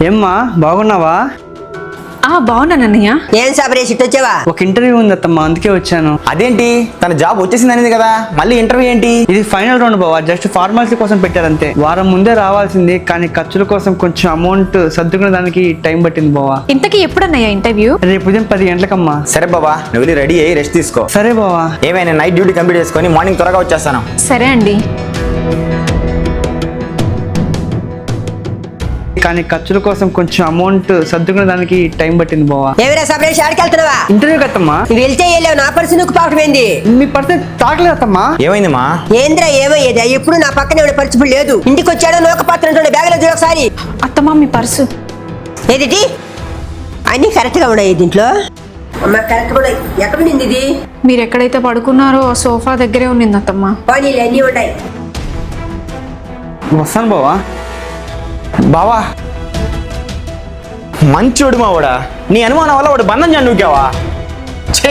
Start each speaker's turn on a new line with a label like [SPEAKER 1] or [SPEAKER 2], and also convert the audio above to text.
[SPEAKER 1] ఏమ్మా బాగున్నావా?
[SPEAKER 2] బాగున్నానన్నయ్య.
[SPEAKER 3] ఏం సపరేట్ ఇటు వచ్చావా?
[SPEAKER 1] ఒక ఇంటర్వ్యూ ఉంది అత్తమ్మా, అందుకే వచ్చాను.
[SPEAKER 4] అదేంటి తన జాబ్ వచ్చేసింది అనేది కదా, మళ్ళీ ఇంటర్వ్యూ ఏంటి?
[SPEAKER 1] ఇది ఫైనల్ రౌండ్ బావా, జస్ట్ ఫార్మాలిటీ కోసం పెట్టారంతే. వారం ముందే రావాల్సింది, కానీ ఖర్చుల కోసం కొంచెం అమౌంట్ సర్దుకునే దానికి టైం పట్టింది బావా.
[SPEAKER 2] ఇంతకీ ఎప్పుడన్నయ్య ఇంటర్వ్యూ?
[SPEAKER 1] రేపు ఉదయం 10 గంటలకమ్మా.
[SPEAKER 4] సరే బాబా, నువ్వు వెళ్ళి రెడీ అయ్యి రెస్ట్ తీసుకో.
[SPEAKER 1] సరే బావా.
[SPEAKER 4] ఏమైనా నైట్ డ్యూటీ కంప్లీట్ చేసుకొని మార్నింగ్ త్వరగా వచ్చేస్తాను.
[SPEAKER 2] సరే అండి.
[SPEAKER 1] కానీ ఖర్చుల కోసం కొంచెం అమౌంట్ సర్దుకునే దానికి టైం పట్టింది బావా.
[SPEAKER 3] ఏమైనా సపరేట్ ఆడికి వెళ్తున్నావా?
[SPEAKER 1] ఇంటర్వ్యూ కత్తమ్మా.
[SPEAKER 3] నువ్వు వెళ్తే వెళ్ళావు, నా పరిస్థితి నువ్వు పాపం ఏంది?
[SPEAKER 1] మీ పర్సెంట్ తాకలేదు అత్తమ్మా.
[SPEAKER 4] ఏమైందిమా?
[SPEAKER 3] ఏంద్రా ఏమయ్యేది? ఎప్పుడు నా పక్కన ఎవరి పరిస్థితి లేదు. ఇంటికి వచ్చాడో నూక పాత్ర ఉంటుండే, బ్యాగ్లో చూడు ఒకసారి.
[SPEAKER 2] అత్తమ్మ మీ పర్సు.
[SPEAKER 3] ఏదిటి అన్ని కరెక్ట్ గా ఉన్నాయి దీంట్లో. అమ్మ కరెక్ట్ కూడా ఎక్కడ ఉండింది ఇది?
[SPEAKER 2] మీరు ఎక్కడైతే పడుకున్నారో ఆ సోఫా దగ్గరే ఉన్నింది అత్తమ్మ.
[SPEAKER 3] పోనీలు అన్నీ ఉన్నాయి.
[SPEAKER 1] వస్తాను బావా.
[SPEAKER 4] బావా మంచోడు మావాడా, నీ అనుమానం వల్ల వాడు బంధం నూకావా? ఛే